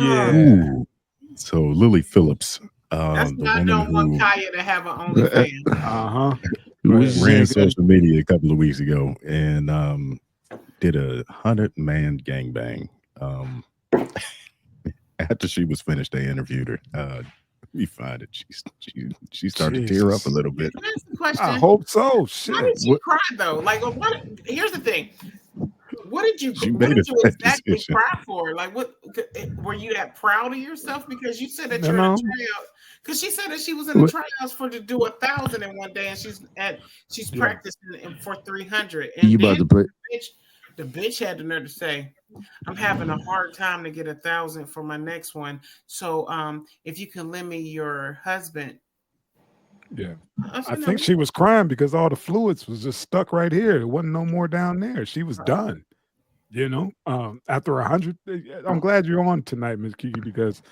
Yeah. Ooh. So Lilly Phillips, That's the why I woman don't want who Kaya to have an OnlyFans. Uh-huh. What you ran saying, Cuddy? social media a couple of weeks ago and did a 100-man gangbang. After she was finished, they interviewed her. We find it. She started to tear up a Jesus. little bit. Can I ask the I question? hope so. Why Shit. did she cry though? Like, what? Here's the thing. What did you She What made a did you bad exactly decision. cry for? Like, what were you that proud of yourself because you said that You you're in a know? tryout? Because she said that she was in the tryouts for to do 1,000 in one day, and she's Yeah. practicing for 300. You And about then to put? the bitch had the nerve to say, "I'm having a hard time to get 1,000 for my next one. So, if you can lend me your husband." Yeah. I I said, "No, think she was crying because all the fluids was just stuck right here. There wasn't no more down there. She was done. You know, after 100, I'm glad you're on tonight, Miss Kiki, because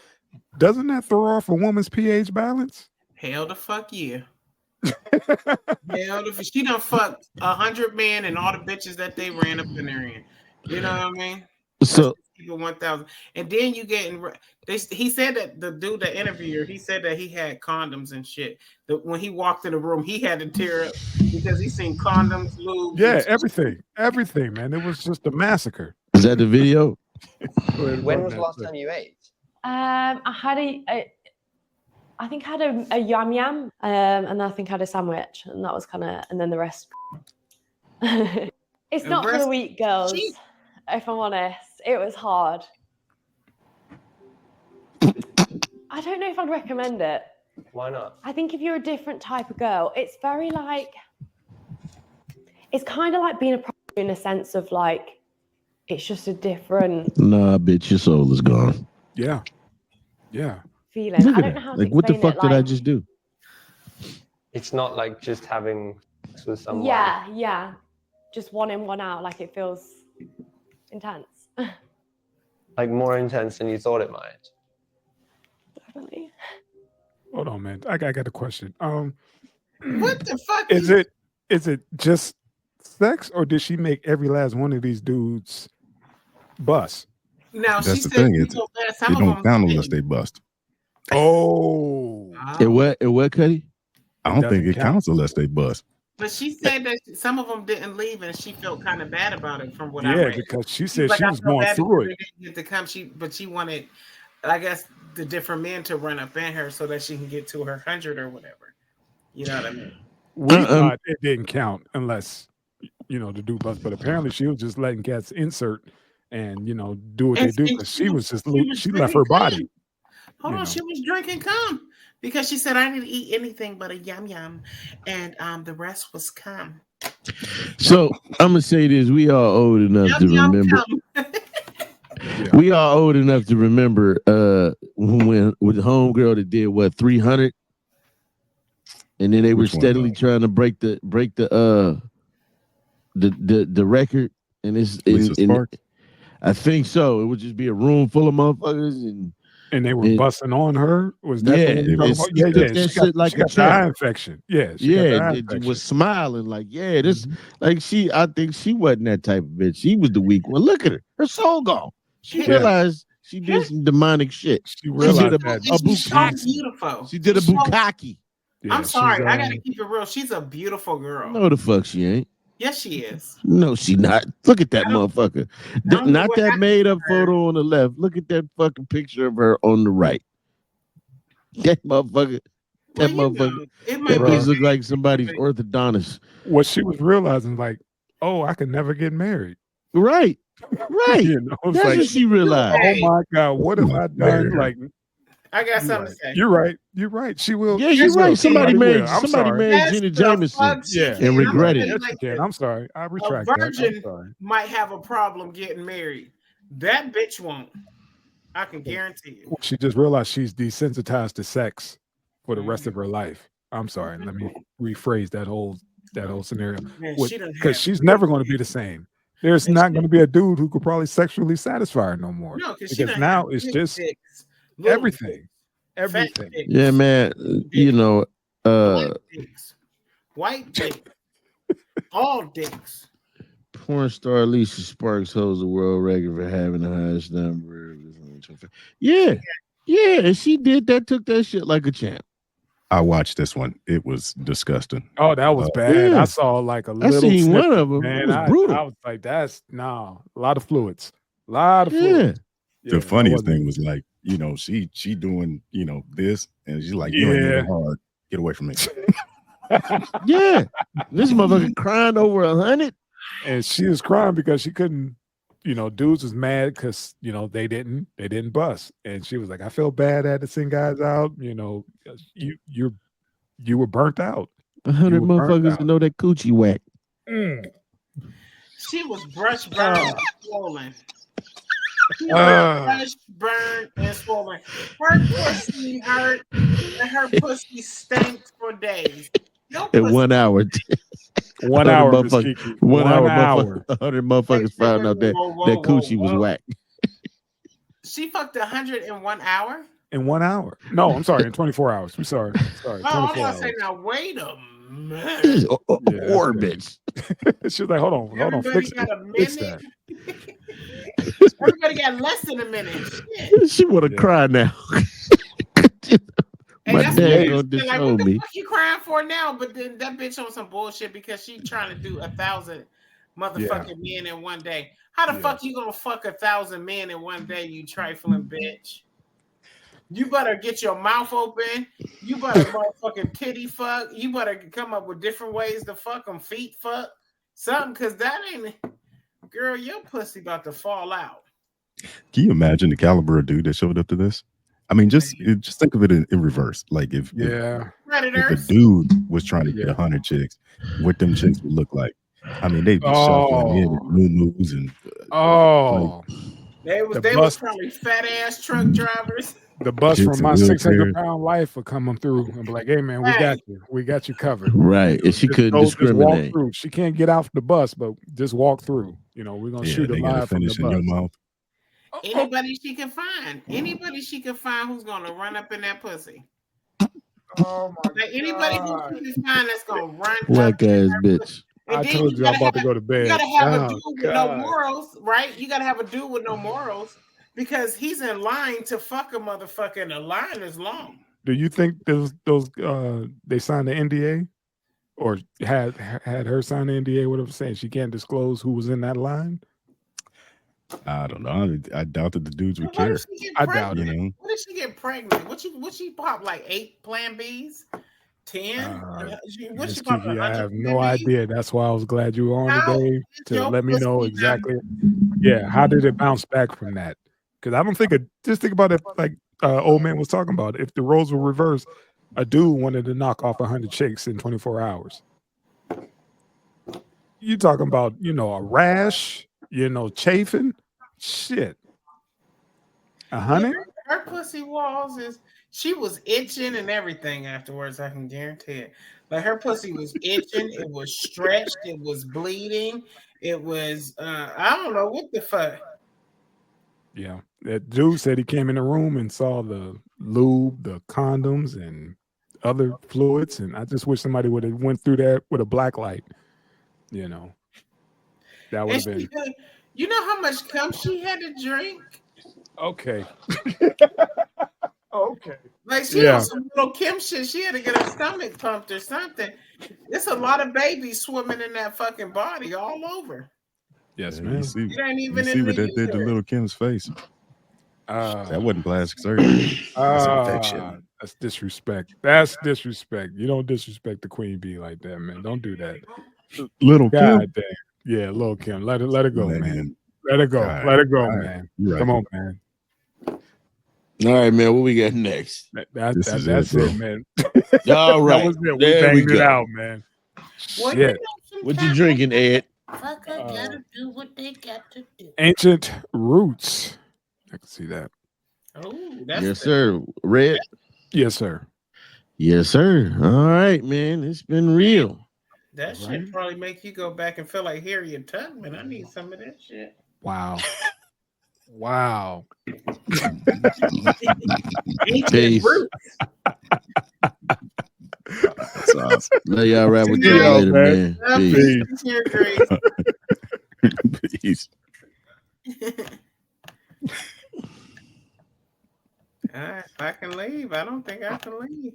doesn't that throw off a woman's pH balance? hell the fuck yeah." Hell, if she done fucked 100 men and all the bitches that they ran up in there in, you know what I mean? Let's So just keep it 1,000, and then you getting. He said that the dude that interviewed her, he said that he had condoms and shit. That when he walked in the room, he had to tear up because he seen condoms, lubes, and Yeah, everything, man. It was just a massacre. is that the video? Go ahead and When run was the that last thing. time you ate? I had I think I had a yam yam, and I think I had a sandwich, and that was kind of, and then the rest. It's And not for the rest- weak girls, she- if I'm honest. It was hard. I don't know if I'd recommend it. Why not? I think if you're a different type of girl, it's very like, it's kind of like being a prostitute in a sense of like, it's just a different Nah, bitch, your soul is gone. Yeah. Yeah. feeling. Look I at don't it. know how to Like, what the explain fuck it. did I Like, just do? It's not like just having sex with someone. yeah. Just one in, one out. Like it feels intense. Like more intense than you thought it might. Definitely. Hold on, man. I got a question. What the fuck Is it just sex, or did she make every last one of these dudes bust? Now she That's the said thing. she It felt bad. Some of don't them count unless didn't. they bust. Oh, It what, Cuddy? I don't think doesn't it count. counts unless they bust. But she said that some of them didn't leave, and she felt kind of bad about it. From what I Yeah, read, because she she's said like, she "I was feel going bad through because it. they didn't get to come." But she wanted, I guess, the different men to run up in her so that she can get to her 100 or whatever. You know what I mean? We thought it didn't count unless the dude bust, but apparently she was just letting cats insert and do what And they do because she was just she left drinking her body. cum. Hold on, she was drinking cum because she said, "I didn't eat anything but a yum yum," and the rest was cum. So I'm gonna say this: we are old enough Yum to yum remember. cum. We are old enough to remember when with the homegirl that did what 300, and then they were Which one, steadily trying to break the record, and it's Lisa Sparks? I think so. It would just be a room full of motherfuckers, and they were busting on her. Was that the one you talking about? she took that She shit like she a got the eye champ. infection. Yeah, she got the eye It infection. was smiling like, this like I think she wasn't that type of bitch. She was the weak one. Look at her soul gone. She realized she did some demonic shit. She realized did that She's so bukkake. beautiful. She did a bukkake. I'm sorry, I gotta keep it real. She's a beautiful girl. No, the fuck she ain't. Yes, she is. No, she not. Look at that motherfucker. Not that made up photo on the left. Look at that fucking picture of her on the right. That motherfucker. That motherfucker. That bitch look like somebody's orthodontist. What she was realizing, like, oh, I could never get married. Right. Right. It's That's like, what she realized. oh my God, what have I done? Like, I got something to say. You're right. You're right. She will. Yeah, she you're will. right. Somebody married. will. I'm Somebody sorry. married Jenna Jameson and regretted it. Yes, she can. I'm sorry. I A retract that. I'm virgin sorry. might have a problem getting married. That bitch won't. I can guarantee you. She just realized she's desensitized to sex for the rest of her life. I'm sorry. Let me rephrase that whole scenario. Man, she done Because had- she's never going to be the same. There's not going to be a dude who could probably sexually satisfy her no more. No, she because done now had it's big just dicks, little everything. dicks, Everything. fat dicks, Yeah, man. black dicks, white dicks, all dicks. Porn star Alicia Sparks holds the world record for having the highest number. Yeah. Yeah. And she did that, took that shit like a champ. I watched this one. It was disgusting. Oh, that was bad. yeah. I saw like a I little seen snippet, one of them. man. It was I brutal. was like, that's a lot of fluids. A lot of Yeah. fluids. The Yeah, funniest thing was like, you know, she doing, you know, this, and she's like, you ain't Yeah. even hard. Get away from me. Yeah. This motherfucker crying over 100. And she was crying because she couldn't, you know, dudes was mad because, you know, they didn't bust. And she was like, I feel bad I had to send guys out, you know, you were burnt out. 100 were burnt motherfuckers out. to know that coochie whack. She was brush burned and swollen. She was brush burned and swollen. Her pussy hurt and her pussy stank for days. Your In pussy 1 hour. 1 hour, Miss Kiki. 1 hour, hour. 100 motherfuckers found out that that coochie was whack. She fucked 100 in 1 hour? In 1 hour. No, I'm sorry, in 24 hours. I'm sorry. Oh, 24 I'm gonna hours. say now. Wait a minute. Orbits. She was like, hold on, Everybody fix got a fix minute. that. Everybody got less than a minute. Shit. She want to cry now. And My that's dad what gonna they're like, disown what the me. fuck you crying for now? But then that bitch on some bullshit because she trying to do 1,000 motherfucking men in one day. How the fuck you gonna fuck 1,000 men in one day, you trifling bitch? You better get your mouth open. You better motherfucking titty fuck. You better come up with different ways to fuck them, feet fuck, something, because that ain't, girl, your pussy about to fall out. Can you imagine the caliber of dude that showed up to this? I mean, just think of it in reverse. Like if a dude was trying to get 100 chicks, what them chicks would look like. I mean, they'd be shuffling in and moo-moos and they was probably fat ass truck drivers. The bus from my 600-pound life would come through and be like, hey man, we got you covered. Right. And she couldn't discriminate. Walk through. She can't get off the bus, but just walk through. You know, we're gonna shoot a live from the bus. In your mouth. Anybody she can find. Anybody she can find who's gonna run up in that pussy. Oh my God. Anybody who she can find that's gonna run whack ass bitch. I told you I'm about to go to bed. You gotta have a dude with no morals, right? You gotta have a dude with no morals because he's in line to fuck a motherfucker and the line is long. Do you think those they signed the NDA? Or had her sign the NDA, whatever, saying she can't disclose who was in that line? I don't know. I doubt that the dudes would care. I doubt it. You know? What did she get pregnant? What she pop like 8 Plan Bs? 10? What she pop? Kiki, I have no idea. That's why I was glad you were on today to let me know exactly. Yeah, how did it bounce back from that? Because I don't think just think about it like old man was talking about. If the roles were reversed, a dude wanted to knock off 100 chicks in 24 hours. You talking about, you know, a rash, you know, chafing? Shit. 100? Her pussy walls she was itching and everything afterwards, I can guarantee it. Like her pussy was itching, it was stretched, it was bleeding, it was I don't know what the fuck. Yeah. That dude said he came in the room and saw the lube, the condoms, and other fluids, and I just wish somebody would have went through that with a black light. You know, that would have been. You know how much cum she had to drink? Okay. Okay. Like she on some Lil Kim shit. She had to get her stomach pumped or something. It's a lot of babies swimming in that fucking body all over. Yes, man. You see what that did to Lil Kim's face. That wasn't plastic surgery. That's infection. That's disrespect. That's disrespect. You don't disrespect the queen bee like that, man. Don't do that. Lil Kim. Damn. Yeah, Lil Kim. Let her go, man. Let her go. Right. Let her go, Right. man. Right. Come on, man. All right, man. What we got next? That's it, man. All right. That was it. There We we banged go. it out, man. Shit. What you drinking, Ed? Fucker gotta do what they got to do. Ancient Roots. I can see that. Oh, Yes, sir. Red. Yes, sir. Yes, sir. All right, man. It's been real. That shit probably make you go back and feel like Harriet Tubman. I need some of that shit. Wow. Wow. Peace. That's awesome. Let y'all rap with you later, man. Peace. Peace. If I can leave, I don't think I can leave.